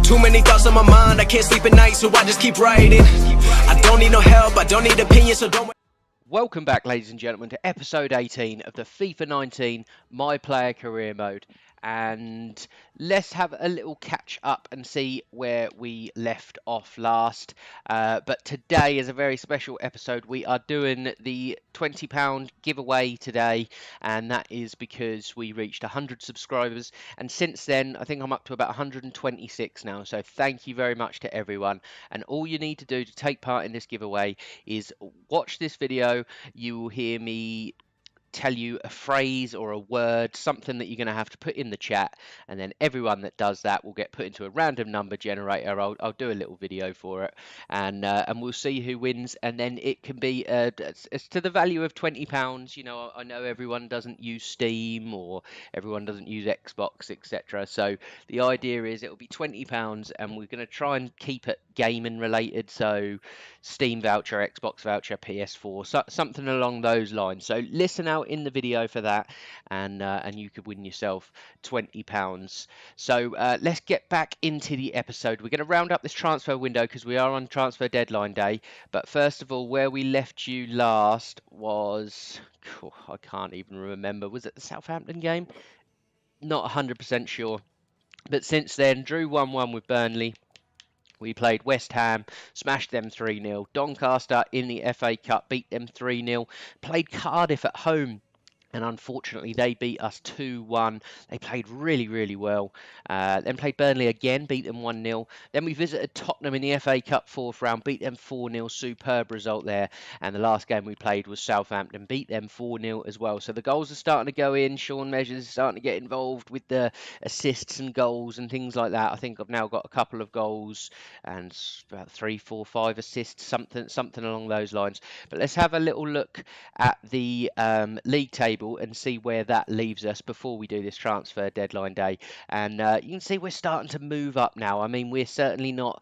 Too many thoughts on my mind, I can't sleep at night, so I just keep writing. I don't need no help, I don't need opinions, so don't... Welcome back, ladies and gentlemen, to episode 18 of the FIFA 19 My Player Career Mode. And let's have a little catch up and see where we left off last. But today is a very special episode. We are doing the £20 giveaway today, and that is because we reached 100 subscribers. And since then, I think I'm up to about 126 now. So thank you very much to everyone. And all you need to do to take part in this giveaway is watch this video. You will hear me tell you a phrase or a word, something that you're going to have to put in the chat, and then everyone that does that will get put into a random number generator. I'll do a little video for it, and we'll see who wins, and then it can be it's to the value of £20. You know, I know everyone doesn't use Steam or everyone doesn't use Xbox, etc. So the idea is it'll be £20, and we're going to try and keep it gaming related, so Steam voucher, Xbox voucher, PS4, so, something along those lines. So listen out in the video for that, and you could win yourself £20. So let's get back into the episode. We're going to round up this transfer window because we are on transfer deadline day. But first of all, where we left you last was, I can't even remember. Was it the Southampton game? Not 100% sure. But since then, drew 1-1 with Burnley. We played West Ham, smashed them 3-0. Doncaster in the FA Cup, beat them 3-0. Played Cardiff at home, and unfortunately they beat us 2-1. They played really, really well. Then played Burnley again, beat them 1-0. Then we visited Tottenham in the FA Cup fourth round, beat them 4-0. Superb result there. And the last game we played was Southampton, beat them 4-0 as well. So the goals are starting to go in. Sean Measures is starting to get involved with the assists and goals and things like that. I think I've now got a couple of goals and about 3, 4, 5 assists, something along those lines. But let's have a little look at the league table and see where that leaves us before we do this transfer deadline day. And you can see we're starting to move up now. I mean, we're certainly not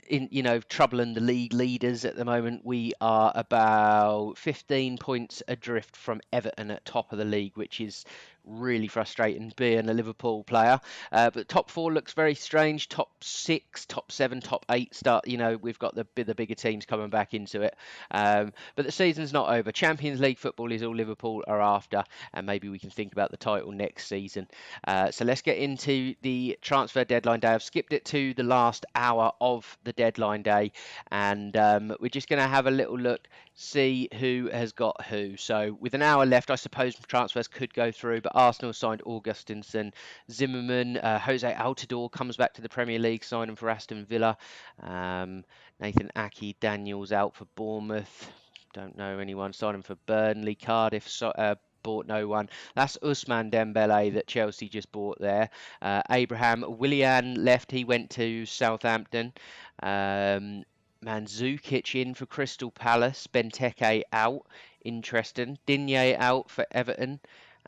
in troubling the league leaders at the moment. We are about 15 points adrift from Everton at top of the league, which is really frustrating being a Liverpool player. But top 4 looks very strange. Top 6, top 7, top 8 start. We've got the bigger teams coming back into it. But the season's not over. Champions League football is all Liverpool are after, and maybe we can think about the title next season. So let's get into the transfer deadline day. I've skipped it to the last hour of the deadline day, and we're just going to have a little look, see who has got who. So with an hour left, I suppose transfers could go through, but Arsenal signed Augustinson. Zimmerman, Jose Altidore comes back to the Premier League, signing for Aston Villa. Nathan Aki, Daniels out for Bournemouth. Don't know anyone. Signing for Burnley. Cardiff bought no one. That's Ousmane Dembele that Chelsea just bought there. Abraham Willian left. He went to Southampton. Mandzukic in for Crystal Palace. Benteke out. Interesting. Digne out for Everton.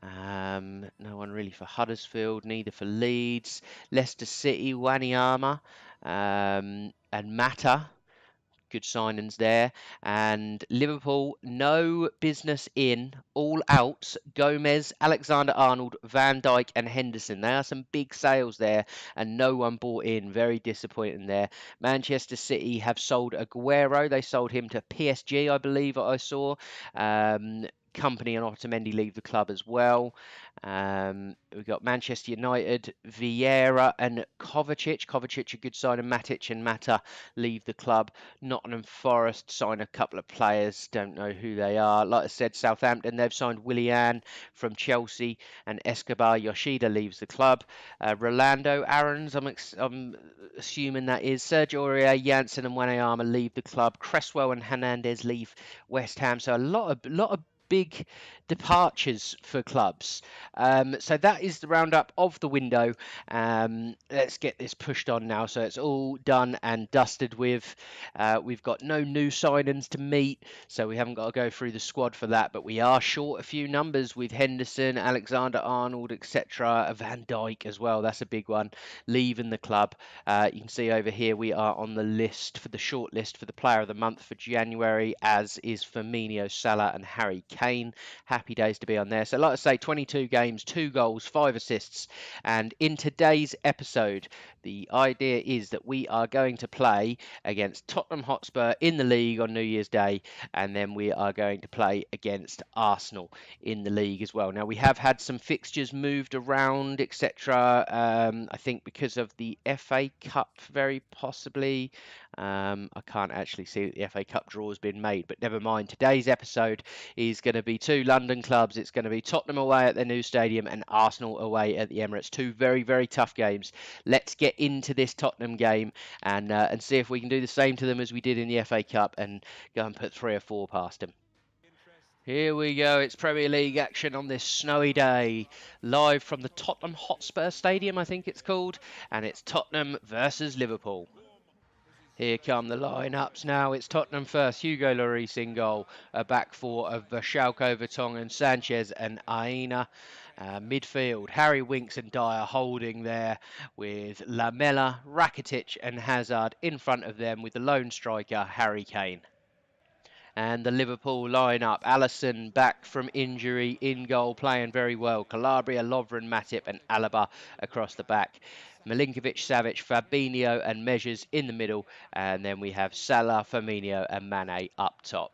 No one really for Huddersfield, neither for Leeds. Leicester City, Wanyama, and Mata. Good signings there. And Liverpool, no business in. All outs. Gomez, Alexander-Arnold, Van Dijk and Henderson. There are some big sales there, and no one bought in. Very disappointing there. Manchester City have sold Aguero. They sold him to PSG, I believe I saw. Company and Otamendi leave the club as well. We've got Manchester United, Vieira and Kovacic. Kovacic a good sign, and Matic and Mata leave the club. Nottingham Forest sign a couple of players, don't know who they are. Like I said, Southampton, they've signed Willian from Chelsea, and Escobar Yoshida leaves the club. Rolando Aarons, I'm assuming that is. Sergio Aurier, Janssen and Wanyama leave the club. Cresswell and Hernandez leave West Ham. So a lot of big departures for clubs. So that is the roundup of the window. Let's get this pushed on now. So it's all done and dusted with. We've got no new signings to meet, so we haven't got to go through the squad for that. But we are short a few numbers with Henderson, Alexander-Arnold, etc. Van Dijk as well. That's a big one. Leaving the club. You can see over here we are on the list for the short list for the Player of the Month for January, as is Firmino, Salah and Harry Kane. Kane. Happy days to be on there. So like I say, 22 games, 2 goals, 5 assists. And in today's episode, the idea is that we are going to play against Tottenham Hotspur in the league on New Year's Day, and then we are going to play against Arsenal in the league as well. Now, we have had some fixtures moved around, etc. I think because of the FA Cup, very possibly. I can't actually see that the FA Cup draw has been made, but never mind. Today's episode is going to be 2 London clubs. It's going to be Tottenham away at their new stadium and Arsenal away at the Emirates. 2 very, very tough games. Let's get into this Tottenham game and see if we can do the same to them as we did in the FA Cup and go and put 3 or 4 past them. Here we go, it's Premier League action on this snowy day, live from the Tottenham Hotspur Stadium, I think it's called, and it's Tottenham versus Liverpool. Here come the lineups now. It's Tottenham first. Hugo Lloris in goal. A back 4 of Schalke, Vertonghen, Sanchez and Aina. Midfield, Harry Winks and Dyer holding there with Lamela, Rakitic and Hazard in front of them with the lone striker, Harry Kane. And the Liverpool lineup, Alisson back from injury, in goal, playing very well. Calabria, Lovren, Matip and Alaba across the back. Milinkovic, Savic, Fabinho and Measures in the middle. And then we have Salah, Firmino and Mane up top.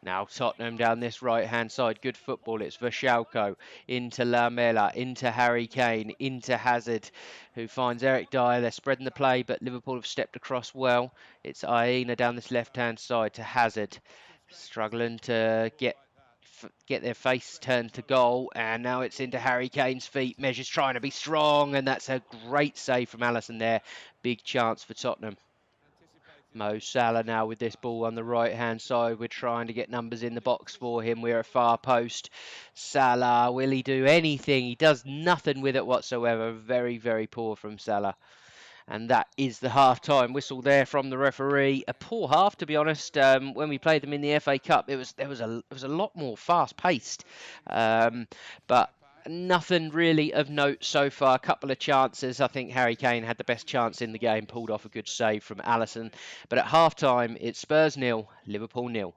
Now Tottenham down this right-hand side. Good football. It's Verschalco into Lamela, into Harry Kane, into Hazard, who finds Eric Dyer. They're spreading the play, but Liverpool have stepped across well. It's Aina down this left-hand side to Hazard, struggling to get their face turned to goal, and now it's into Harry Kane's feet. Measures trying to be strong, and that's a great save from Alisson there. Big chance for Tottenham. Mo Salah now with this ball on the right-hand side. We're trying to get numbers in the box for him. We're a far post. Salah, will he do anything? He does nothing with it whatsoever. Very, very poor from Salah. And that is the half-time whistle there from the referee. A poor half, to be honest. When we played them in the FA Cup, it was a lot more fast-paced. But nothing really of note so far. A couple of chances. I think Harry Kane had the best chance in the game, pulled off a good save from Alisson. But at half-time, it's Spurs 0, Liverpool 0.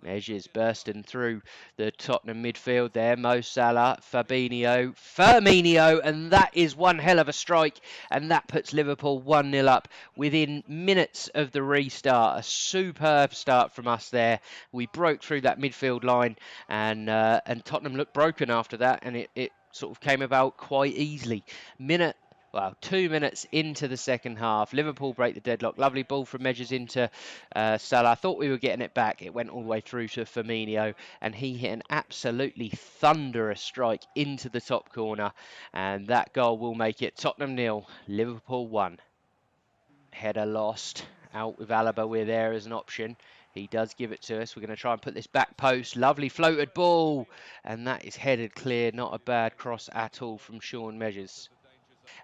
Measures bursting through the Tottenham midfield there. Mo Salah, Fabinho, Firmino, and that is one hell of a strike. And that puts Liverpool 1-0 up within minutes of the restart. A superb start from us there. We broke through that midfield line, and Tottenham looked broken after that, and it sort of came about quite easily. 2 minutes into the second half, Liverpool break the deadlock. Lovely ball from Measures into Salah. I thought we were getting it back. It went all the way through to Firmino, and he hit an absolutely thunderous strike into the top corner, and that goal will make it Tottenham 0, Liverpool 1. Header lost. Out with Alaba. We're there as an option. He does give it to us. We're going to try and put this back post. Lovely floated ball, and that is headed clear. Not a bad cross at all from Sean Measures.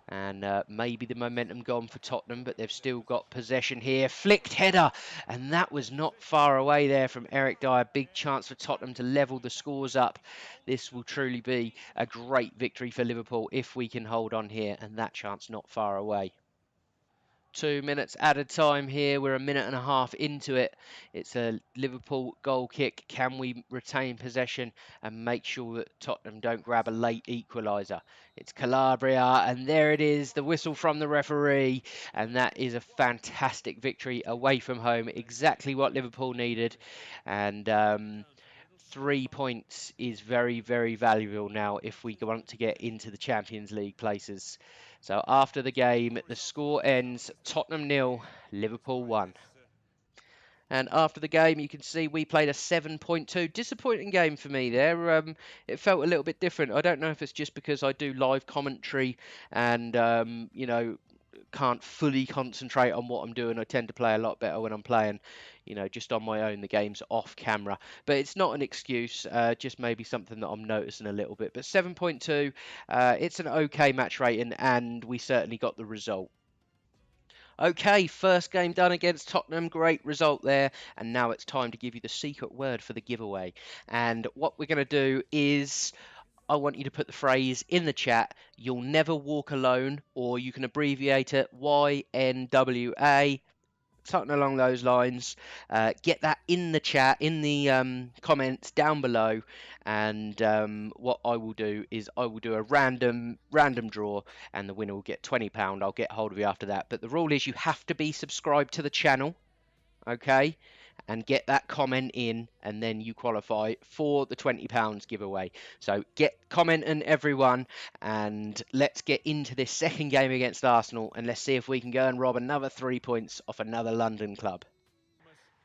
And maybe the momentum gone for Tottenham, but they've still got possession here. Flicked header, and that was not far away there from Eric Dyer. Big chance for Tottenham to level the scores up. This will truly be a great victory for Liverpool if we can hold on here, and that chance not far away. 2 minutes added time here. We're a minute and a half into it. It's a Liverpool goal kick. Can we retain possession and make sure that Tottenham don't grab a late equaliser? It's Calabria, and there it is, the whistle from the referee, and that is a fantastic victory away from home. Exactly what Liverpool needed, and 3 points is very, very valuable now if we want to get into the Champions League places. So after the game, the score ends Tottenham 0, Liverpool 1. And after the game, you can see we played a 7.2. Disappointing game for me there. It felt a little bit different. I don't know if it's just because I do live commentary and, can't fully concentrate on what I'm doing. I tend to play a lot better when I'm playing, just on my own. The game's off camera. But it's not an excuse, just maybe something that I'm noticing a little bit. But 7.2, it's an okay match rating, and we certainly got the result. Okay, first game done against Tottenham. Great result there. And now it's time to give you the secret word for the giveaway. And what we're going to do is, I want you to put the phrase in the chat, "You'll never walk alone," or you can abbreviate it YNWA. something along those lines. Get that in the chat, in the comments down below, and what I will do is I will do a random draw, and the winner will get £20. I'll get hold of you after that. But the rule is you have to be subscribed to the channel, okay? And get that comment in, and then you qualify for the £20 giveaway. So get commenting, everyone, and let's get into this second game against Arsenal, and let's see if we can go and rob another 3 points off another London club.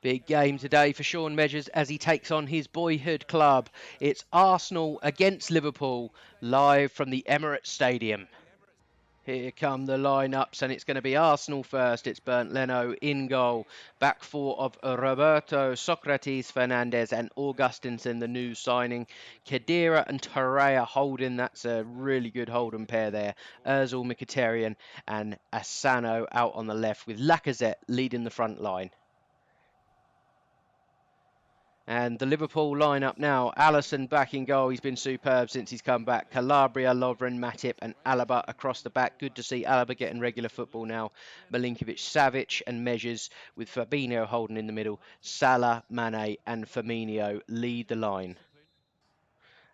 Big game today for Sean Measures as he takes on his boyhood club. It's Arsenal against Liverpool, live from the Emirates Stadium. Here come the lineups, and it's going to be Arsenal first. It's Bernd Leno in goal. Back four of Roberto, Socrates, Fernandes, and Augustinson, the new signing. Khedira and Torreira holding. That's a really good holding pair there. Ozil, Mkhitaryan, and Asano out on the left, with Lacazette leading the front line. And the Liverpool lineup now. Alisson back in goal. He's been superb since he's come back. Calabria, Lovren, Matip and Alaba across the back. Good to see Alaba getting regular football now. Milinkovic, Savic and Measures, with Fabinho holding in the middle. Salah, Mane and Firmino lead the line.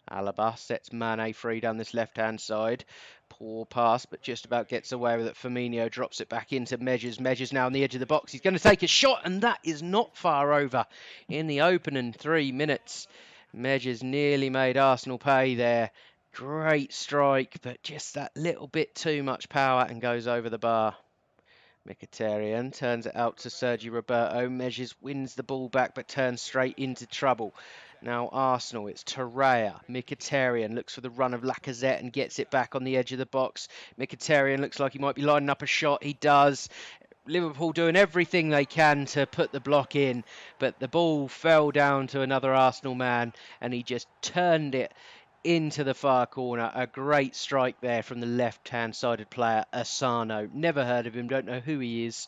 Alaba sets Mane free down this left-hand side. Poor pass, but just about gets away with it. Firmino drops it back into Measures. Measures now on the edge of the box. He's going to take a shot, and that is not far over. In the opening 3 minutes, Measures nearly made Arsenal pay there. Great strike, but just that little bit too much power and goes over the bar. Mkhitaryan turns it out to Sergi Roberto. Measures wins the ball back, but turns straight into trouble. Now Arsenal, it's Torreira. Mkhitaryan looks for the run of Lacazette and gets it back on the edge of the box. Mkhitaryan looks like he might be lining up a shot. He does. Liverpool doing everything they can to put the block in, but the ball fell down to another Arsenal man, and he just turned it into the far corner. A great strike there from the left-hand sided player, Asano. Never heard of him, don't know who he is,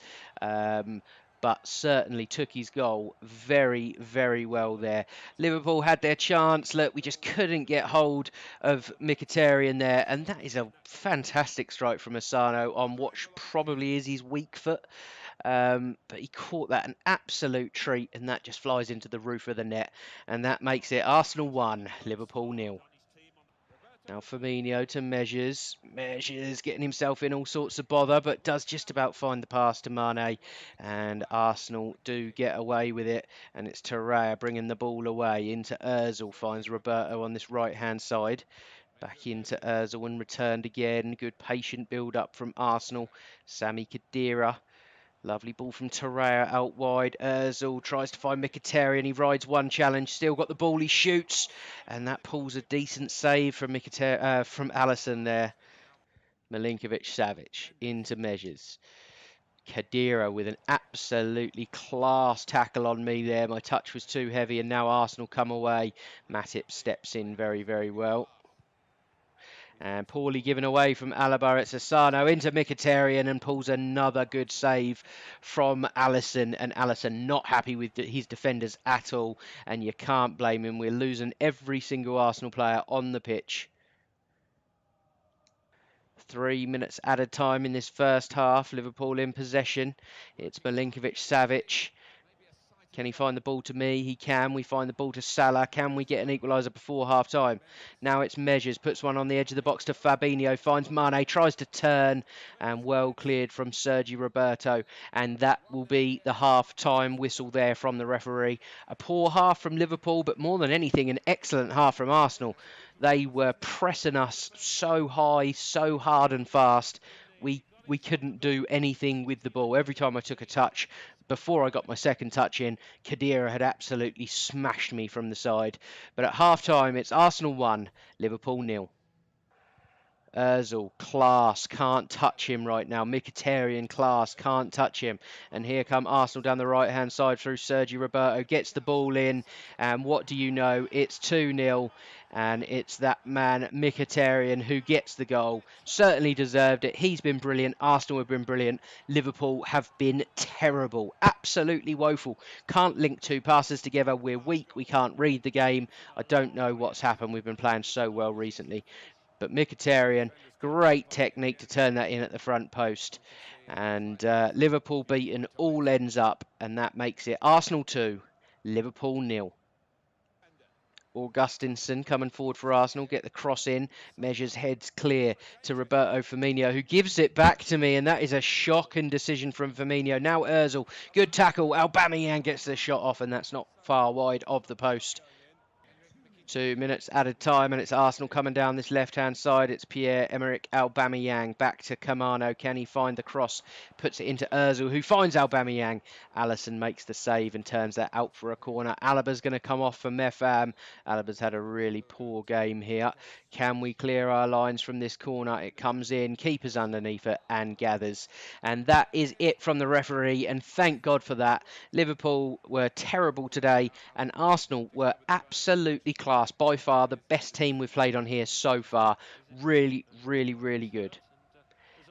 but certainly took his goal very, very well there. Liverpool had their chance. Look, we just couldn't get hold of Mkhitaryan there, and that is a fantastic strike from Asano on what probably is his weak foot. But he caught that an absolute treat, and that just flies into the roof of the net, and that makes it Arsenal 1, Liverpool 0. Now Firmino to Measures. Measures getting himself in all sorts of bother, but does just about find the pass to Mane. And Arsenal do get away with it. And it's Torreira bringing the ball away into Ozil. Finds Roberto on this right-hand side. Back into Ozil and returned again. Good patient build-up from Arsenal. Sami Khedira. Lovely ball from Torreira out wide. Ozil tries to find Mkhitaryan. He rides one challenge. Still got the ball. He shoots. And that pulls a decent save from from Alisson there. Milinkovic, Savic into Measures. Khedira with an absolutely class tackle on me there. My touch was too heavy, and now Arsenal come away. Matip steps in very, very well. And poorly given away from Alaba. It's Asano into Mkhitaryan and pulls another good save from Alisson. And Alisson not happy with his defenders at all. And you can't blame him. We're losing every single Arsenal player on the pitch. 3 minutes added time in this first half. Liverpool in possession. It's Milinkovic, Savic. Can he find the ball to me? He can. We find the ball to Salah. Can we get an equaliser before half-time? Now it's Measures. Puts one on the edge of the box to Fabinho. Finds Mane. Tries to turn. And well cleared from Sergi Roberto. And that will be the half-time whistle there from the referee. A poor half from Liverpool, but more than anything, an excellent half from Arsenal. They were pressing us so high, so hard and fast. We couldn't do anything with the ball. Every time I took a touch, before I got my second touch in, Khedira had absolutely smashed me from the side. But at half-time, it's Arsenal 1, Liverpool 0. Ozil, class, can't touch him right now. Mkhitaryan, class, can't touch him. And here come Arsenal down the right-hand side through Sergi Roberto. Gets the ball in, and what do you know? It's 2-0, and it's that man, Mkhitaryan, who gets the goal. Certainly deserved it. He's been brilliant. Arsenal have been brilliant. Liverpool have been terrible. Absolutely woeful. Can't link two passes together. We're weak. We can't read the game. I don't know what's happened. We've been playing so well recently. But Mkhitaryan, great technique to turn that in at the front post. And Liverpool beaten, all ends up, and that makes it Arsenal 2, Liverpool 0. Augustinson coming forward for Arsenal, get the cross in, measures heads clear to Roberto Firmino, who gives it back to me, and that is a shocking decision from Firmino. Now Ozil, good tackle, Aubameyang gets the shot off, and that's not far wide of the post. 2 minutes added time, and it's Arsenal coming down this left-hand side. It's Pierre-Emerick Aubameyang back to Camano. Can he find the cross? Puts it into Ozil, who finds Aubameyang. Alisson makes the save and turns that out for a corner. Alaba's going to come off for Mefam. Alaba's had a really poor game here. Can we clear our lines from this corner? It comes in, keeper's underneath it and gathers. And that is it from the referee, and thank God for that. Liverpool were terrible today, and Arsenal were absolutely class. By far the best team we've played on here so far. Really, really, really good.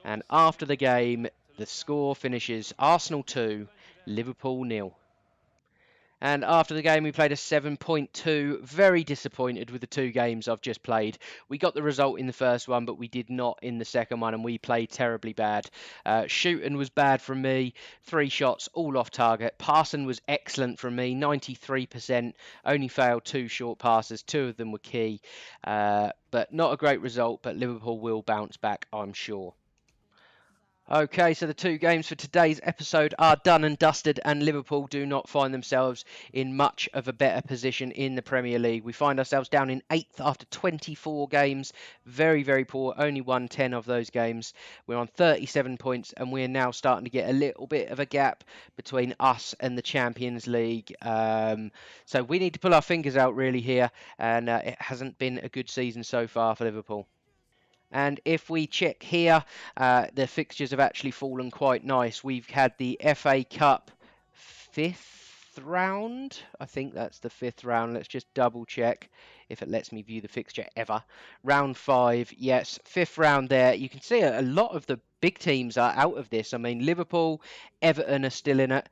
And after the game, the score finishes Arsenal 2, Liverpool 0. And after the game, we played a 7.2. Very disappointed with the 2 games I've just played. We got the result in the first one, but we did not in the second one, and we played terribly bad. Shooting was bad from me. 3 shots, all off target. Passing was excellent from me, 93%. Only failed 2 short passes. 2 of them were key. But not a great result, but Liverpool will bounce back, I'm sure. Okay, so the 2 games for today's episode are done and dusted, and Liverpool do not find themselves in much of a better position in the Premier League. We find ourselves down in 8th after 24 games. Very, very poor. Only won 10 of those games. We're on 37 points, and we're now starting to get a little bit of a gap between us and the Champions League. So we need to pull our fingers out really here, and it hasn't been a good season so far for Liverpool. And if we check here, the fixtures have actually fallen quite nice. We've had the FA Cup 5th round. I think that's the 5th round. Let's just double check if it lets me view the fixture ever. Round 5, yes, 5th round there. You can see a lot of the big teams are out of this. I mean, Liverpool, Everton are still in it.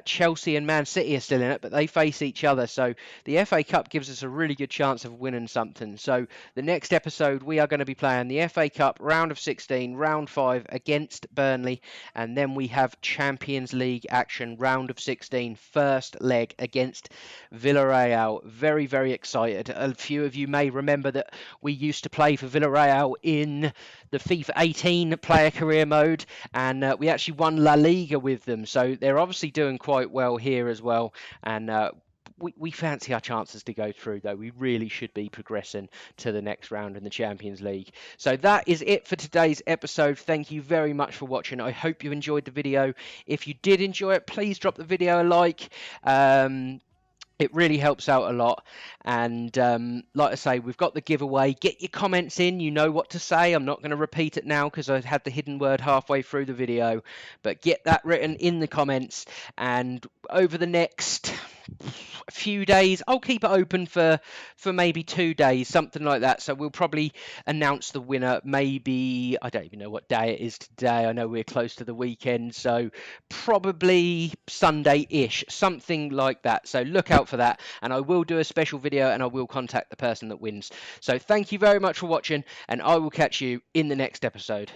Chelsea and Man City are still in it, but they face each other. So the FA Cup gives us a really good chance of winning something. So the next episode, we are going to be playing the FA Cup round of 16, round 5 against Burnley. And then we have Champions League action, round of 16, first leg against Villarreal. Very, very excited. A few of you may remember that we used to play for Villarreal in the FIFA 18 player career mode, and we actually won La Liga with them. So they're obviously doing quite well here as well, and we fancy our chances to go through, though. We really should be progressing to the next round in the Champions League. So that is it for today's episode. Thank you very much for watching. I hope you enjoyed the video. If you did enjoy it, please drop the video a like. It really helps out a lot. And like I say, we've got the giveaway. Get your comments in. You know what to say. I'm not going to repeat it now because I had the hidden word halfway through the video. But get that written in the comments. And over the next few days, I'll keep it open for maybe 2 days, something like that. So we'll probably announce the winner maybe, I don't even know what day it is today. I know we're close to the weekend, so probably Sunday-ish, something like that. So look out for that, and I will do a special video and I will contact the person that wins. So thank you very much for watching, and I will catch you in the next episode.